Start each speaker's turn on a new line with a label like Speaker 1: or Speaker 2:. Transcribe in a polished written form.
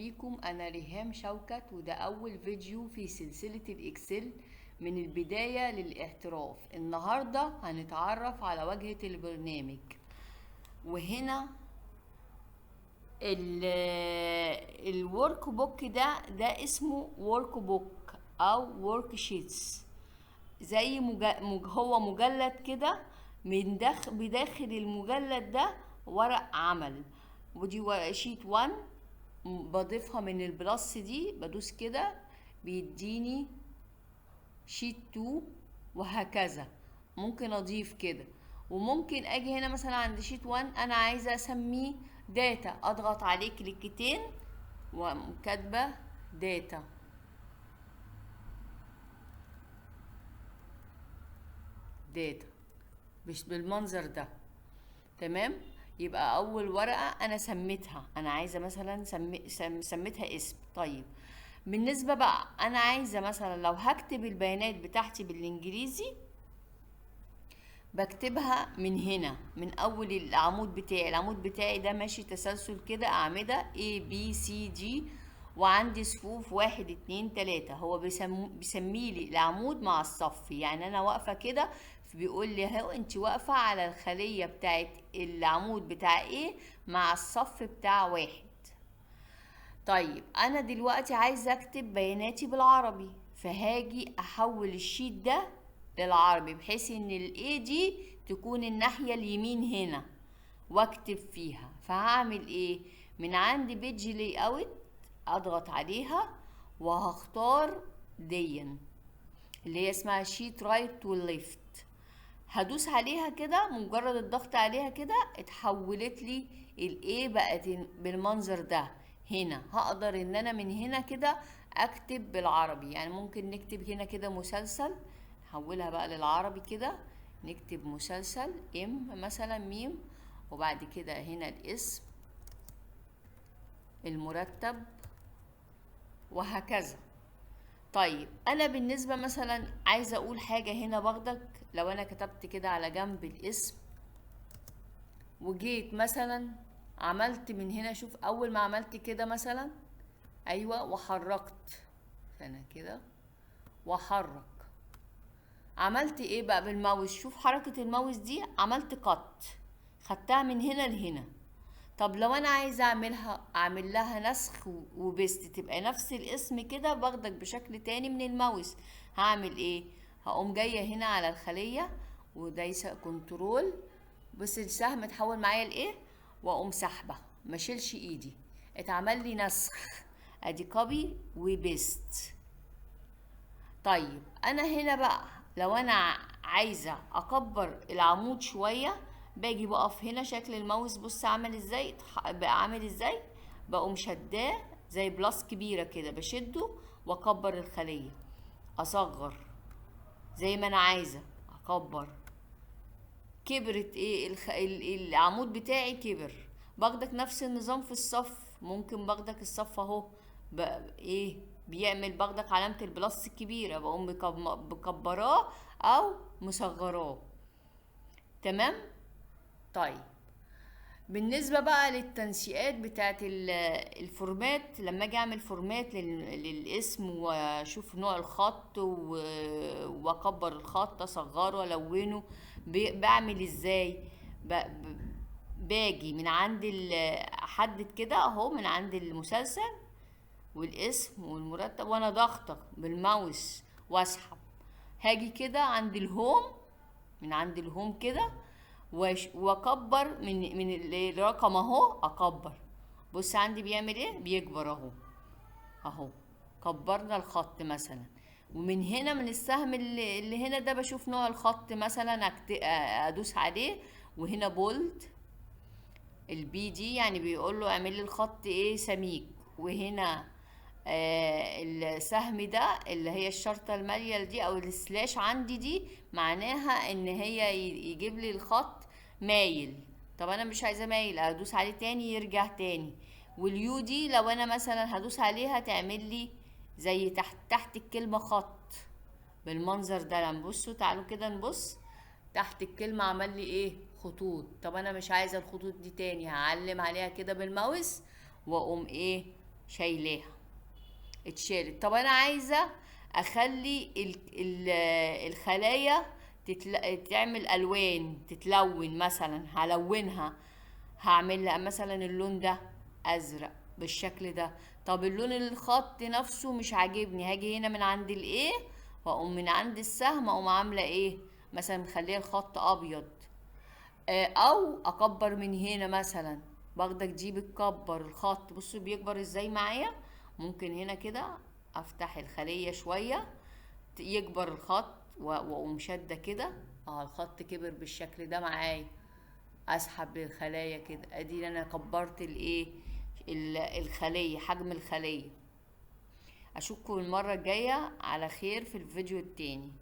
Speaker 1: بيكم. أنا ريهام شوكت، وده أول فيديو في سلسلة الإكسل من البداية للاحتراف. النهاردة هنتعرف على واجهة البرنامج، وهنا الورك بوك ده اسمه ورك بوك أو ورك شيتس، زي هو مجلد كده، من بداخل المجلد ده ورق عمل، ودي شيت 1 بضيفها من البلس دي، بدوس كده بيديني شيت 2 وهكذا. ممكن اضيف كده، وممكن اجي هنا مثلا عند شيت 1 انا عايزه اسميه داتا، اضغط عليه كليكتين وكاتبه داتا. مش بالمنظر ده، تمام؟ يبقى اول ورقه انا سميتها، انا عايزه مثلا سميتها اسم. طيب بالنسبه بقى انا عايزه مثلا لو هكتب البيانات بتاعتي بالانجليزي، بكتبها من هنا، من اول العمود بتاعي ده ماشي تسلسل كده، اعمده A B C D، وعندي صفوف 1 2 3. هو بيسمي لي العمود مع الصف، يعني انا واقفه كده بيقول لي اهو انت واقفه على الخليه بتاعت العمود بتاع ايه مع الصف بتاع 1. طيب انا دلوقتي عايزه اكتب بياناتي بالعربي، فهاجي احول الشيت ده للعربي بحيث ان الاي دي تكون الناحيه اليمين هنا واكتب فيها. فهعمل ايه؟ من عند بيج لي اوت اضغط عليها وهختار دي اللي هي اسمها شيت رايت تو ليفت. هدوس عليها كده، مجرد الضغط عليها كده اتحولت لي الايه، بقت بالمنظر ده. هنا هقدر ان انا من هنا كده اكتب بالعربي، يعني ممكن نكتب هنا كده مسلسل، نحولها بقى للعربي كده، نكتب مسلسل مثلا ميم، وبعد كده هنا الاسم، المرتب، وهكذا. طيب انا بالنسبه مثلا عايزه اقول حاجه هنا باخدك، لو انا كتبت كده على جنب الاسم وجيت مثلا عملت من هنا، شوف اول ما عملت كده مثلا، ايوه، وحركت، فانا كده وحرك، عملت ايه بقى بالماوس؟ شوف حركه الماوس دي، عملت قط، خدتها من هنا لهنا. طب لو انا عايزه اعمل لها نسخ وبست، تبقى نفس الاسم كده، باخدك بشكل تاني من الماوس. هعمل ايه؟ هقوم جايه هنا على الخليه ودايسه كنترول، بس السهم اتحول معايا لايه، واقوم سحبه، ما شيلش ايدي، اتعمل لي نسخ، ادي كوبي وبيست. طيب انا هنا بقى لو انا عايزه اكبر العمود شويه، باجي بقف هنا، شكل الماوس بص عامل ازاي، بقى عامل ازاي، بقوم شداه زي بلاس كبيره كده، بشده واكبر الخليه، اصغر زي ما انا عايزه، اكبر، كبرت ايه العمود بتاعي كبر. باخدك نفس النظام في الصف، ممكن باخدك الصف اهو ايه بيعمل، باخدك علامة البلس الكبيرة، بقوم بكبراه او مصغراه، تمام؟ طيب بالنسبة بقى للتنسيقات بتاعت الفورمات، لما اجي اعمل فورمات للاسم واشوف نوع الخط واكبر الخط، اصغره، الونه، بعمل ازاي؟ باجي من عند احدد كده اهو، من عند المسلسل والاسم والمرتب، وانا ضغطه بالماوس واسحب، هاجي كده عند الهوم، من عند الهوم كده واكبر من الرقم اهو، اكبر، بص عندي بيعمل ايه، بيكبر اهو، اهو كبرنا الخط مثلا. ومن هنا من السهم اللي هنا ده بشوف نوع الخط، مثلا ادوس عليه، وهنا بولد، البي دي يعني بيقول له اعمل لي الخط ايه سميك، وهنا السهم ده اللي هي الشرطة المالية دي او السلاش عندي دي، معناها ان هي يجيب لي الخط مايل. طب انا مش عايزة مايل، ادوس عليه تاني يرجع تاني. واليو دي لو انا مثلا هدوس عليها تعمل لي زي تحت الكلمة خط بالمنظر ده. نبصوا، تعالوا كده نبص تحت الكلمة عمل لي ايه، خطوط. طب انا مش عايزة الخطوط دي تاني، هعلم عليها كده بالماوس واقوم ايه شايلاها، اتشالت. طب انا عايزة اخلي الخلايا تعمل الوان، تتلون مثلا، هلونها، هعمل لها مثلا اللون ده ازرق بالشكل ده. طب اللون الخط نفسه مش عاجبني، هاجي هنا من عند الايه، واقوم من عند السهم اقوم عامله ايه، مثلا مخليه الخط ابيض. او اكبر من هنا مثلا، باخدك دي بتكبر الخط، بصوا بيكبر ازاي معايا. ممكن هنا كده افتح الخلية شوية يكبر الخط واقوم شادة كده، الخط كبر بالشكل ده معايا. اسحب الخلايا كده، ادي انا كبرت الايه، الخلية، حجم الخلية. اشوفكم المرة الجاية على خير في الفيديو التاني.